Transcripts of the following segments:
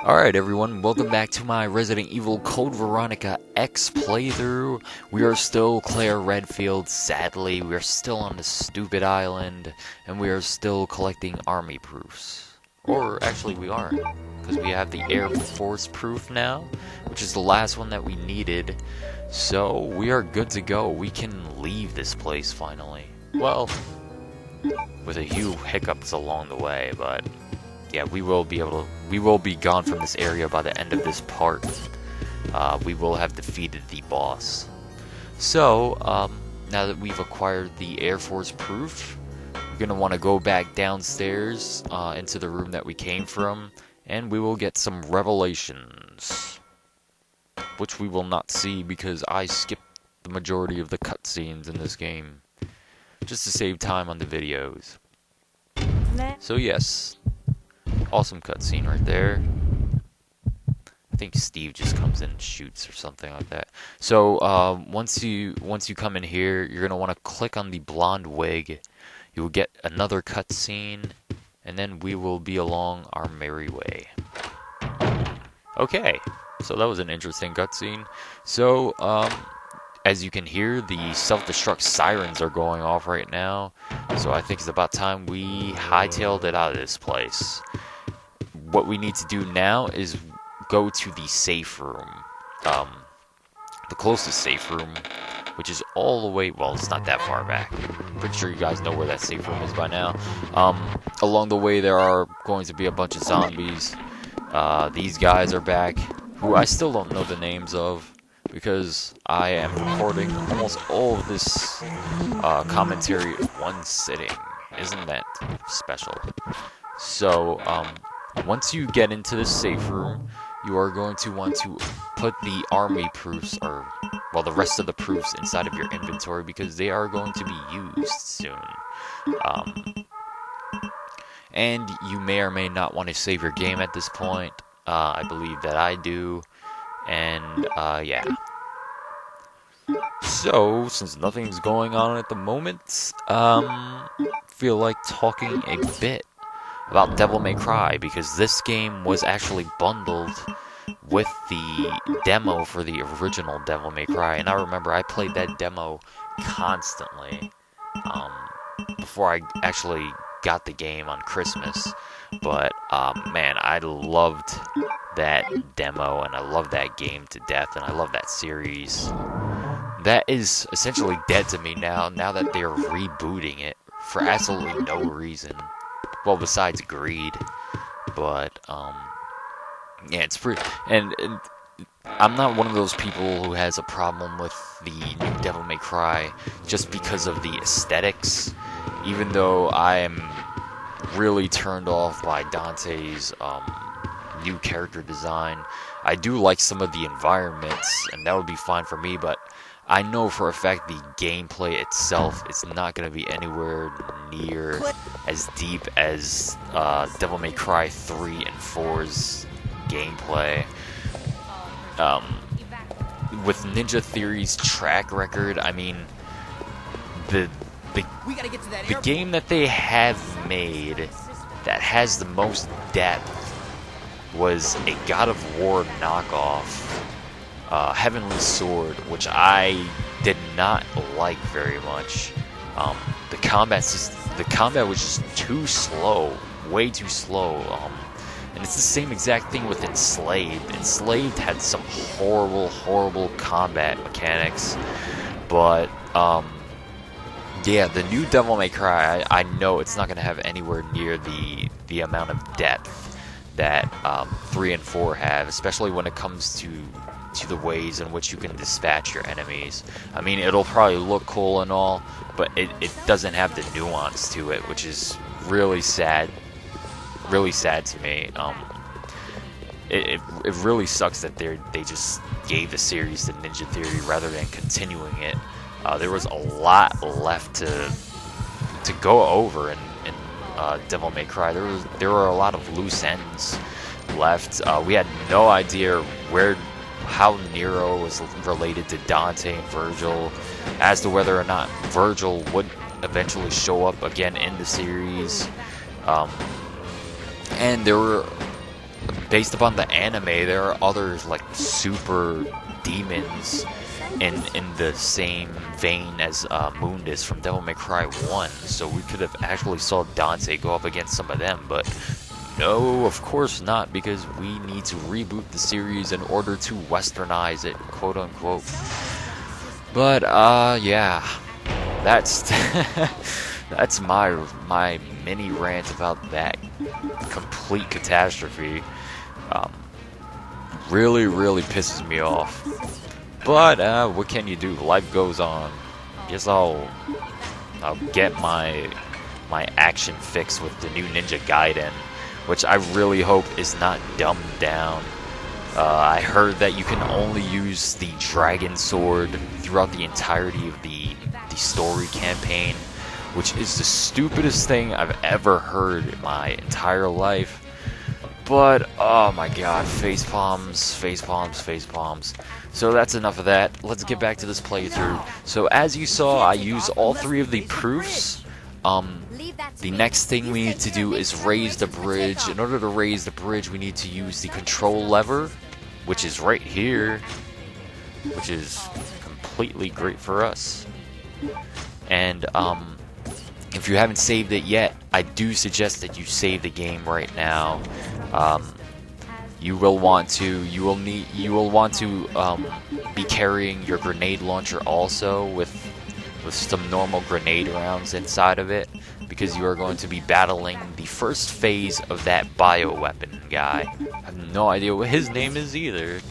Alright everyone, welcome back to my Resident Evil Code Veronica X playthrough. We are still Claire Redfield, sadly. We are still on this stupid island, and we are still collecting army proofs. Or actually we aren't, because we have the Air Force proof now, which is the last one that we needed. So we are good to go. We can leave this place finally. Well, with a few hiccups along the way, but yeah, we will be gone from this area by the end of this part. We will have defeated the boss. So, now that we've acquired the Air Force proof, we're gonna want to go back downstairs into the room that we came from, and we will get some revelations, which we will not see because I skipped the majority of the cutscenes in this game, just to save time on the videos. So yes. Awesome cutscene right there. I think Steve just comes in and shoots or something like that. So once you come in here, you're gonna want to click on the blonde wig. You will get another cutscene, and then we will be along our merry way. Okay, so that was an interesting cutscene. So as you can hear, the self-destruct sirens are going off right now. So I think it's about time we hightailed it out of this place. What we need to do now is go to the safe room, the closest safe room, which is all the way, well, it's not that far back. Pretty sure you guys know where that safe room is by now. Along the way there are going to be a bunch of zombies. These guys are back, who I still don't know the names of, because I am recording almost all of this commentary in one sitting. Isn't that special? So, once you get into the safe room, you are going to want to put the army proofs, or, well, the rest of the proofs inside of your inventory, because they are going to be used soon. And you may or may not want to save your game at this point. I believe that I do. And, yeah. So, since nothing's going on at the moment, feel like talking a bit about Devil May Cry, because this game was actually bundled with the demo for the original Devil May Cry, and I remember I played that demo constantly before I actually got the game on Christmas. But man, I loved that demo, and I love that game to death, and I love that series. That is essentially dead to me now that they're rebooting it for absolutely no reason. Well, besides greed. But, yeah, it's pretty... And I'm not one of those people who has a problem with the new Devil May Cry just because of the aesthetics. Even though I am really turned off by Dante's new character design. I do like some of the environments, and that would be fine for me, but I know for a fact the gameplay itself is not going to be anywhere near as deep as Devil May Cry 3 and 4's gameplay. With Ninja Theory's track record, I mean, the game that they have made that has the most depth was a God of War knockoff. Heavenly Sword, which I did not like very much. The combat was just too slow, way too slow. And it's the same exact thing with Enslaved. Enslaved had some horrible combat mechanics, but yeah, the new Devil May Cry, I know it's not going to have anywhere near the amount of depth that 3 and 4 have, especially when it comes to the ways in which you can dispatch your enemies. I mean, it'll probably look cool and all, but it doesn't have the nuance to it, which is really sad to me. It really sucks that they just gave the series to Ninja Theory rather than continuing it. There was a lot left to go over in Devil May Cry. There were a lot of loose ends left. We had no idea how Nero was related to Dante and Virgil, as to whether or not Virgil would eventually show up again in the series. And there were based upon the anime, there are other like super demons in the same vein as Mundus from Devil May Cry 1, so we could have actually saw Dante go up against some of them, but no, of course not, because we need to reboot the series in order to westernize it, quote unquote. But yeah, that's that's my mini rant about that complete catastrophe. Really pisses me off. But what can you do? Life goes on. Guess I'll get my action fix with the new Ninja Gaiden, which I really hope is not dumbed down. I heard that you can only use the Dragon Sword throughout the entirety of the story campaign, which is the stupidest thing I've ever heard in my entire life. But, oh my god, face palms. So that's enough of that. Let's get back to this playthrough. So as you saw, I used all three of the proofs. The next thing we need to do is raise the bridge. In order to raise the bridge, we need to use the control lever, which is right here, which is completely great for us. And, if you haven't saved it yet, I do suggest that you save the game right now. You will want to be carrying your grenade launcher also with some normal grenade rounds inside of it, because you are going to be battling the first phase of that bioweapon guy. I have no idea what his name is either.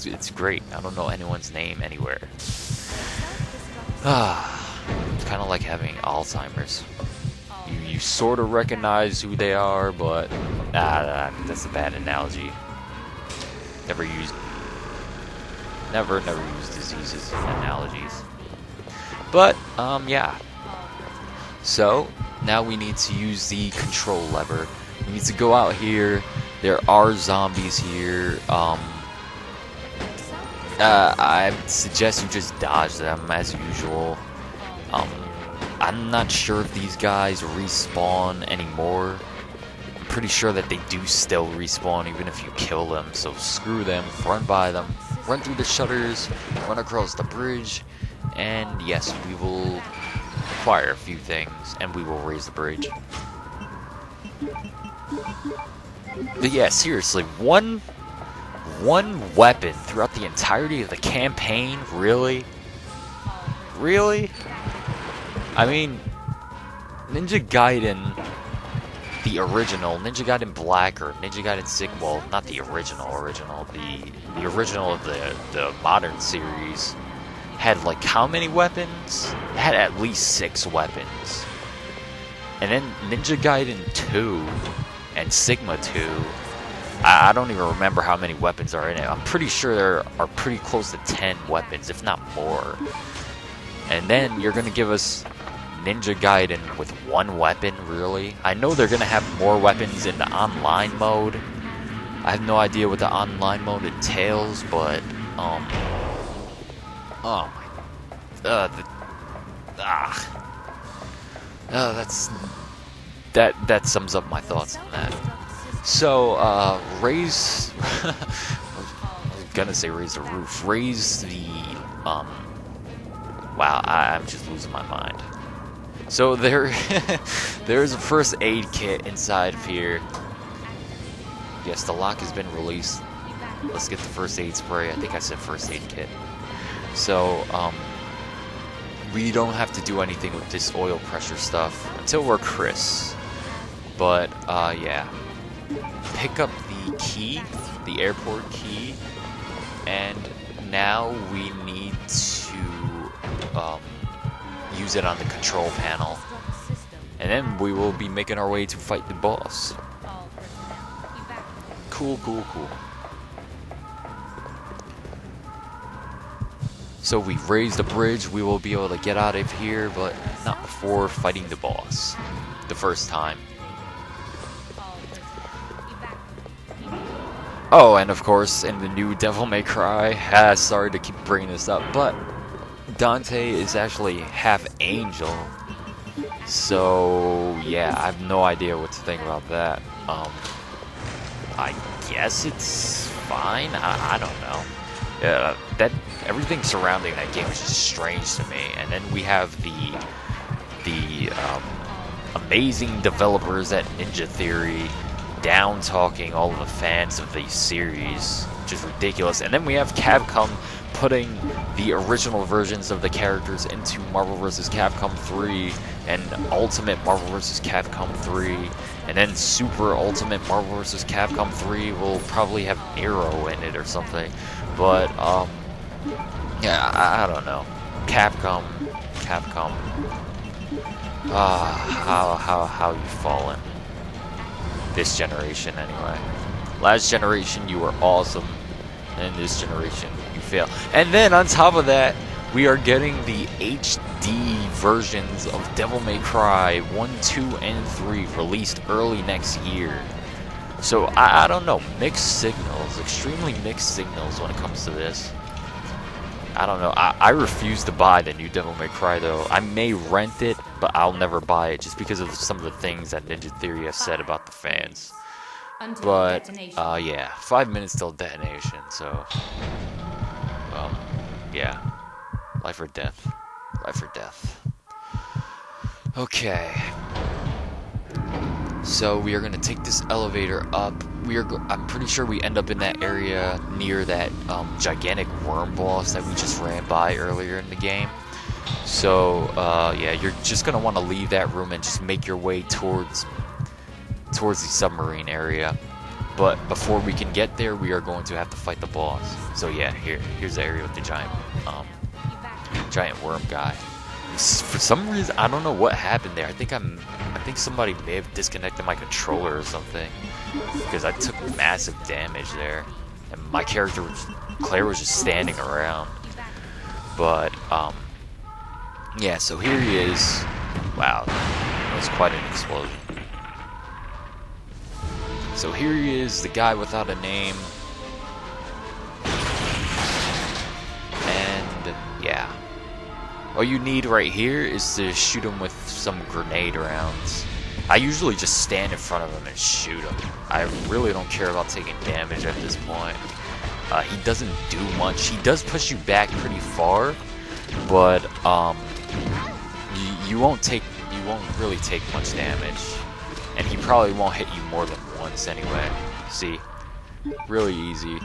It's great. I don't know anyone's name anywhere. It's kind of like having Alzheimer's. You sort of recognize who they are, but that's a bad analogy. Never use diseases in analogies. But yeah. So now we need to use the control lever. We need to go out here. There are zombies here. I suggest you just dodge them as usual. I'm not sure if these guys respawn anymore. I'm pretty sure that they do still respawn even if you kill them, so screw them, run by them, run through the shutters, run across the bridge, and yes, we will acquire a few things, and we will raise the bridge. But yeah, seriously, one weapon throughout the entirety of the campaign? Really? Really? I mean, Ninja Gaiden, the original, Ninja Gaiden Black or Ninja Gaiden Sick, well, not the original, the original of the modern series had like how many weapons? It had at least 6 weapons. And then Ninja Gaiden 2 and Sigma 2, I don't even remember how many weapons are in it. I'm pretty sure there are pretty close to 10 weapons, if not more. And then you're gonna give us Ninja Gaiden with 1 weapon, really? I know they're gonna have more weapons in the online mode. I have no idea what the online mode entails, but oh my, that sums up my thoughts on that. So raise, I was gonna say raise the roof. Raise the wow, I'm just losing my mind. So there's a first aid kit inside of here. Yes, the lock has been released. Let's get the first aid spray. I think I said first aid kit. So we don't have to do anything with this oil pressure stuff until we're Chris. But yeah, pick up the key, the airport key, and now we need to use it on the control panel, and then we will be making our way to fight the boss. Cool. So we raise the bridge, we will be able to get out of here, but not before fighting the boss the first time. Oh, and of course, in the new Devil May Cry, sorry to keep bringing this up, but Dante is actually half angel. So yeah, I have no idea what to think about that. I guess it's fine. I don't know. That everything surrounding that game is just strange to me. And then we have the amazing developers at Ninja Theory down talking all of the fans of the series, which is ridiculous. And then we have Capcom putting the original versions of the characters into Marvel vs. Capcom 3 and Ultimate Marvel vs. Capcom 3, and then Super Ultimate Marvel vs. Capcom 3 will probably have Nero in it or something. But yeah, I don't know. Capcom. How you fallen? This generation, anyway. Last generation, you were awesome. And this generation, you fail. And then, on top of that, we are getting the HD versions of Devil May Cry 1, 2, and 3 released early next year. So, I don't know. Mixed signals. Extremely mixed signals when it comes to this. I don't know. I refuse to buy the new Devil May Cry, though. I may rent it, but I'll never buy it just because of some of the things that Ninja Theory has said about the fans. But, yeah. 5 minutes till detonation, so... Well, yeah. Life or death. Life or death. Okay. So, we are going to take this elevator up. I'm pretty sure we end up in that area near that gigantic worm boss that we just ran by earlier in the game. So, yeah, you're just going to want to leave that room and just make your way towards the submarine area. But before we can get there, we are going to have to fight the boss. So yeah, here's the area with the giant worm guy. For some reason, I don't know what happened there. I think somebody may have disconnected my controller or something, because I took massive damage there, and my character, Claire, was just standing around. But yeah. So here he is. Wow, that was quite an explosion. So here he is, the guy without a name. And yeah. All you need right here is to shoot him with some grenade rounds. I usually just stand in front of him and shoot him. I really don't care about taking damage at this point. He doesn't do much. He does push you back pretty far, but you won't really take much damage. And he probably won't hit you more than once anyway. See? Really easy.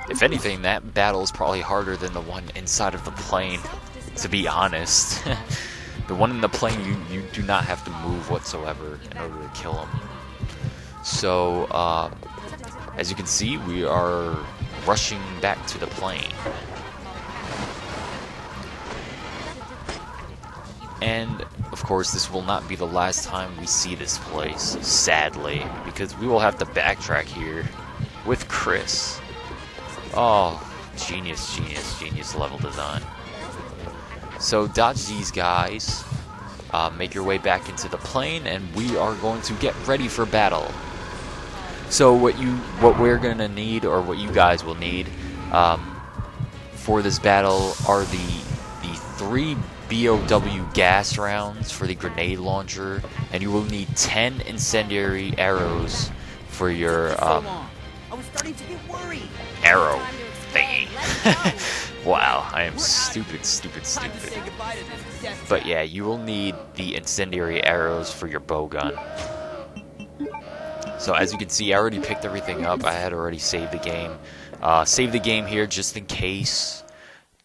If anything, that battle is probably harder than the one inside of the plane, to be honest. The one in the plane, you do not have to move whatsoever in order to kill him. So, as you can see, we are rushing back to the plane. And, of course, this will not be the last time we see this place, sadly, because we will have to backtrack here with Chris. Oh, genius level design. So, dodge these guys, make your way back into the plane, and we are going to get ready for battle. So, what we're going to need, or what you guys will need, for this battle are the 3 BOW gas rounds for the grenade launcher, and you will need 10 incendiary arrows for your arrow thingy. Wow, I am stupid. But yeah, you will need the incendiary arrows for your bow gun. So as you can see, I already picked everything up. I had already saved the game. Save the game here just in case,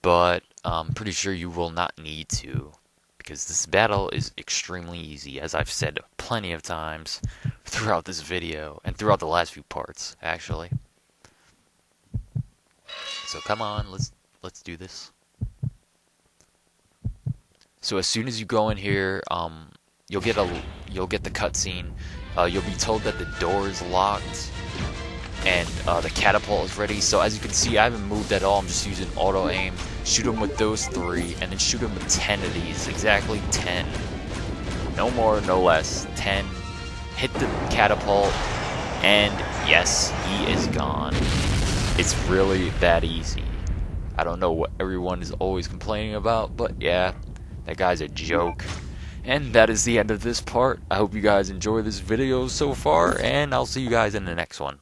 but I'm pretty sure you will not need to, because this battle is extremely easy, as I've said plenty of times throughout this video, and throughout the last few parts, actually. So come on, let's do this. So as soon as you go in here, you'll get the cutscene. You'll be told that the door is locked, and the catapult is ready. So as you can see, I haven't moved at all. I'm just using auto aim. Shoot him with those 3, and then shoot him with 10 of these. Exactly 10. No more, no less. 10. Hit the catapult, and yes, he is gone. It's really that easy. I don't know what everyone is always complaining about, but yeah, that guy's a joke. And that is the end of this part. I hope you guys enjoy this video so far, and I'll see you guys in the next one.